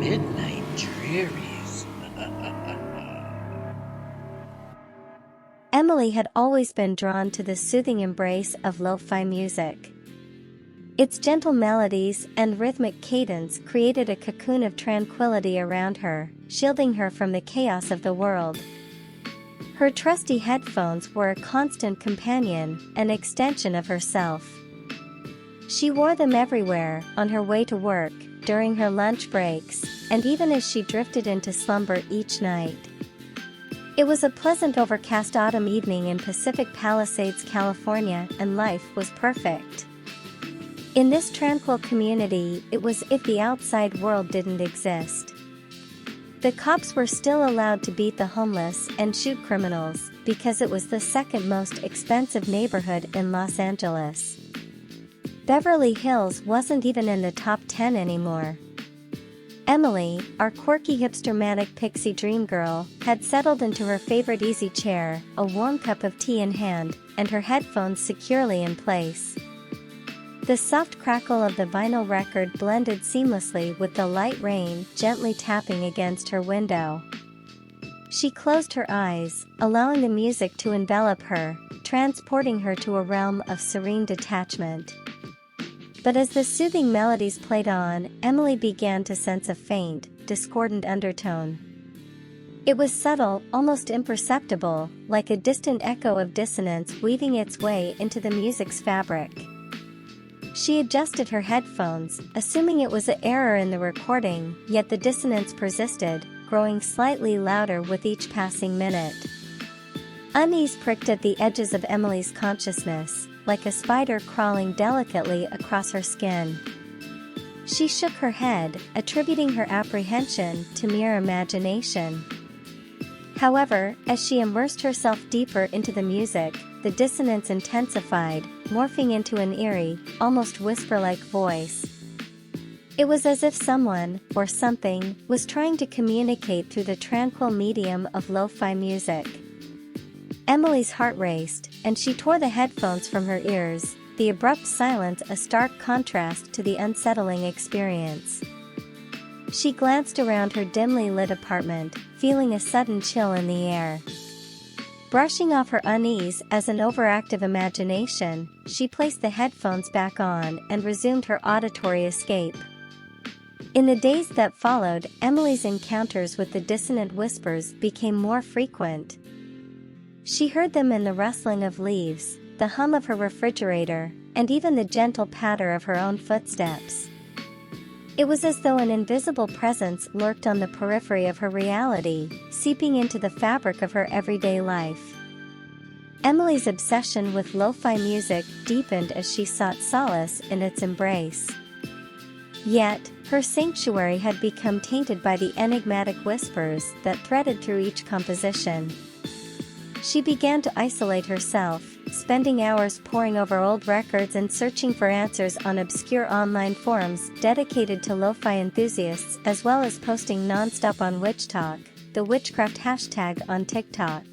Midnight Drearies. Emily had always been drawn to the soothing embrace of lo-fi music. Its gentle melodies and rhythmic cadence created a cocoon of tranquility around her, shielding her from the chaos of the world. Her trusty headphones were a constant companion, an extension of herself. She wore them everywhere, on her way to work, during her lunch breaks, and even as she drifted into slumber each night. It was a pleasant overcast autumn evening in Pacific Palisades, California, and life was perfect. In this tranquil community, it was as if the outside world didn't exist. The cops were still allowed to beat the homeless and shoot criminals, because it was the second most expensive neighborhood in Los Angeles. Beverly Hills wasn't even in the top 10 anymore. Emily, our quirky hipster-manic pixie dream girl, had settled into her favorite easy chair, a warm cup of tea in hand, and her headphones securely in place. The soft crackle of the vinyl record blended seamlessly with the light rain gently tapping against her window. She closed her eyes, allowing the music to envelop her, transporting her to a realm of serene detachment. But as the soothing melodies played on, Emily began to sense a faint, discordant undertone. It was subtle, almost imperceptible, like a distant echo of dissonance weaving its way into the music's fabric. She adjusted her headphones, assuming it was an error in the recording, yet the dissonance persisted, growing slightly louder with each passing minute. Unease pricked at the edges of Emily's consciousness, like a spider crawling delicately across her skin. She shook her head, attributing her apprehension to mere imagination. However, as she immersed herself deeper into the music, the dissonance intensified, morphing into an eerie, almost whisper-like voice. It was as if someone, or something, was trying to communicate through the tranquil medium of lo-fi music. Emily's heart raced, and she tore the headphones from her ears, the abrupt silence a stark contrast to the unsettling experience. She glanced around her dimly lit apartment, feeling a sudden chill in the air. Brushing off her unease as an overactive imagination, she placed the headphones back on and resumed her auditory escape. In the days that followed, Emily's encounters with the dissonant whispers became more frequent. She heard them in the rustling of leaves, the hum of her refrigerator, and even the gentle patter of her own footsteps. It was as though an invisible presence lurked on the periphery of her reality, seeping into the fabric of her everyday life. Emily's obsession with lo-fi music deepened as she sought solace in its embrace. Yet, her sanctuary had become tainted by the enigmatic whispers that threaded through each composition. She began to isolate herself, spending hours poring over old records and searching for answers on obscure online forums dedicated to lo-fi enthusiasts, as well as posting non-stop on Witch Talk, the witchcraft hashtag on TikTok.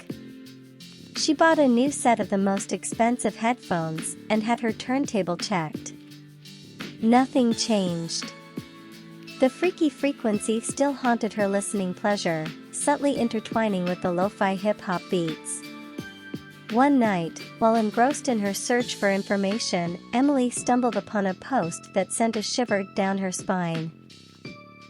She bought a new set of the most expensive headphones and had her turntable checked. Nothing changed. The freaky frequency still haunted her listening pleasure, subtly intertwining with the lo-fi hip-hop beats. One night, while engrossed in her search for information, Emily stumbled upon a post that sent a shiver down her spine.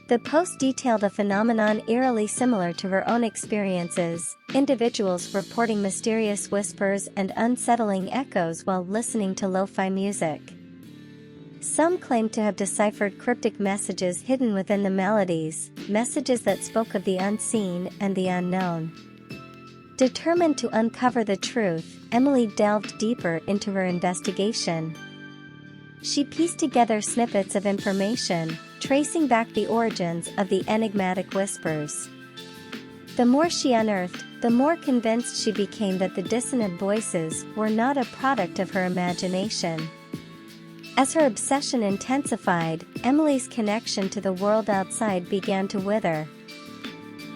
The post detailed a phenomenon eerily similar to her own experiences, individuals reporting mysterious whispers and unsettling echoes while listening to lo-fi music. Some claimed to have deciphered cryptic messages hidden within the melodies, messages that spoke of the unseen and the unknown. Determined to uncover the truth, Emily delved deeper into her investigation. She pieced together snippets of information, tracing back the origins of the enigmatic whispers. The more she unearthed, the more convinced she became that the dissonant voices were not a product of her imagination. As her obsession intensified, Emily's connection to the world outside began to wither.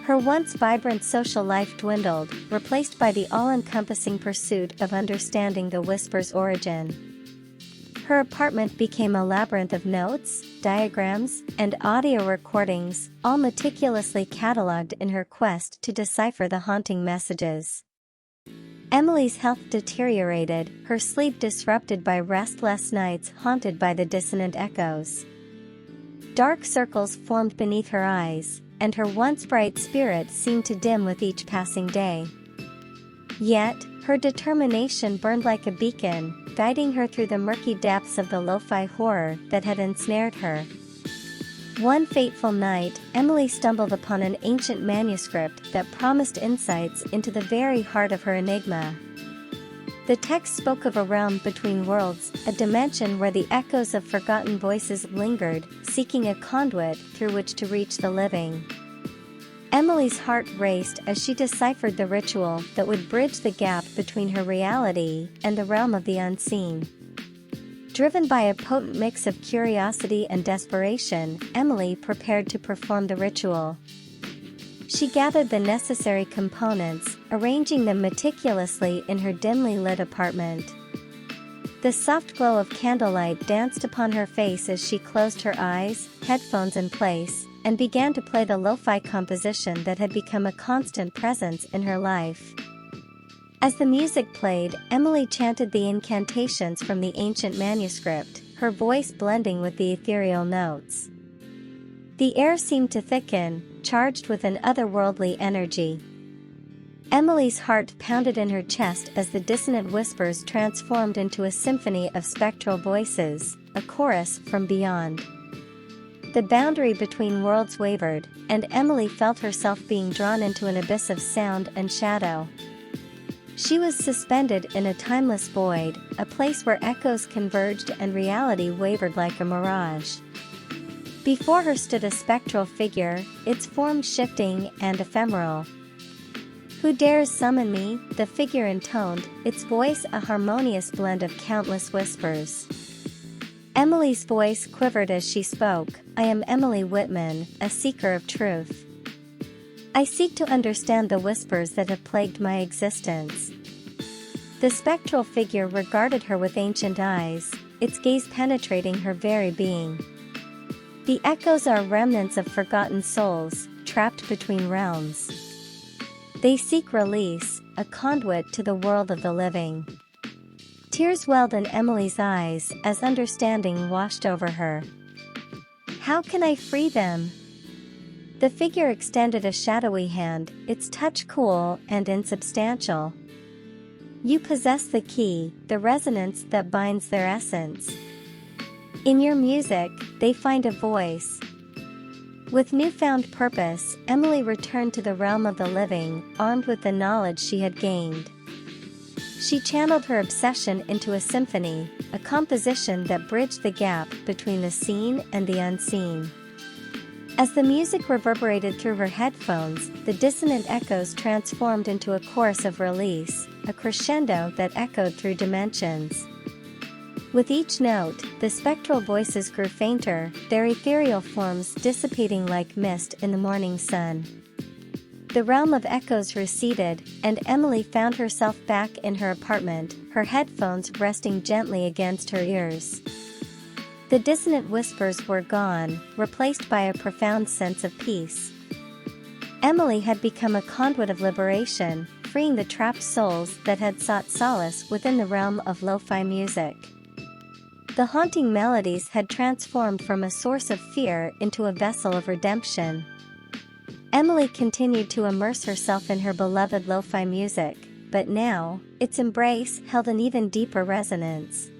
Her once vibrant social life dwindled, replaced by the all-encompassing pursuit of understanding the whisper's origin. Her apartment became a labyrinth of notes, diagrams, and audio recordings, all meticulously catalogued in her quest to decipher the haunting messages. Emily's health deteriorated, her sleep disrupted by restless nights haunted by the dissonant echoes. Dark circles formed beneath her eyes, and her once bright spirit seemed to dim with each passing day. Yet, her determination burned like a beacon, guiding her through the murky depths of the lo-fi horror that had ensnared her. One fateful night, Emily stumbled upon an ancient manuscript that promised insights into the very heart of her enigma. The text spoke of a realm between worlds, a dimension where the echoes of forgotten voices lingered, seeking a conduit through which to reach the living. Emily's heart raced as she deciphered the ritual that would bridge the gap between her reality and the realm of the unseen. Driven by a potent mix of curiosity and desperation, Emily prepared to perform the ritual. She gathered the necessary components, arranging them meticulously in her dimly lit apartment. The soft glow of candlelight danced upon her face as she closed her eyes, headphones in place, and began to play the lo-fi composition that had become a constant presence in her life. As the music played, Emily chanted the incantations from the ancient manuscript, her voice blending with the ethereal notes. The air seemed to thicken, charged with an otherworldly energy. Emily's heart pounded in her chest as the dissonant whispers transformed into a symphony of spectral voices, a chorus from beyond. The boundary between worlds wavered, and Emily felt herself being drawn into an abyss of sound and shadow. She was suspended in a timeless void, a place where echoes converged and reality wavered like a mirage. Before her stood a spectral figure, its form shifting and ephemeral. "Who dares summon me?" the figure intoned, its voice a harmonious blend of countless whispers. Emily's voice quivered as she spoke. "I am Emily Whitman, a seeker of truth. I seek to understand the whispers that have plagued my existence." The spectral figure regarded her with ancient eyes, its gaze penetrating her very being. "The echoes are remnants of forgotten souls, trapped between realms. They seek release, a conduit to the world of the living." Tears welled in Emily's eyes as understanding washed over her. "How can I free them?" The figure extended a shadowy hand, its touch cool and insubstantial. "You possess the key, the resonance that binds their essence. In your music, they find a voice." With newfound purpose, Emily returned to the realm of the living, armed with the knowledge she had gained. She channeled her obsession into a symphony, a composition that bridged the gap between the seen and the unseen. As the music reverberated through her headphones, the dissonant echoes transformed into a chorus of release, a crescendo that echoed through dimensions. With each note, the spectral voices grew fainter, their ethereal forms dissipating like mist in the morning sun. The realm of echoes receded, and Emily found herself back in her apartment, her headphones resting gently against her ears. The dissonant whispers were gone, replaced by a profound sense of peace. Emily had become a conduit of liberation, freeing the trapped souls that had sought solace within the realm of lo-fi music. The haunting melodies had transformed from a source of fear into a vessel of redemption. Emily continued to immerse herself in her beloved lo-fi music, but now, its embrace held an even deeper resonance.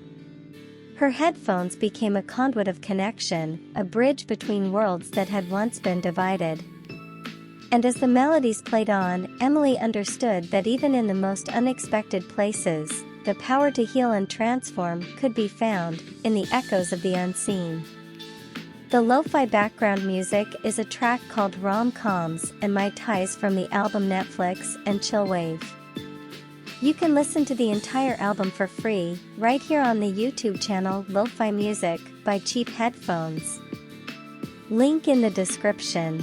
Her headphones became a conduit of connection, a bridge between worlds that had once been divided. And as the melodies played on, Emily understood that even in the most unexpected places, the power to heal and transform could be found in the echoes of the unseen. The lo-fi background music is a track called Rom-Coms and My Ties from the album Netflix and Chillwave. You can listen to the entire album for free, right here on the YouTube channel Lo-Fi Music by Cheap Headphones. Link in the description.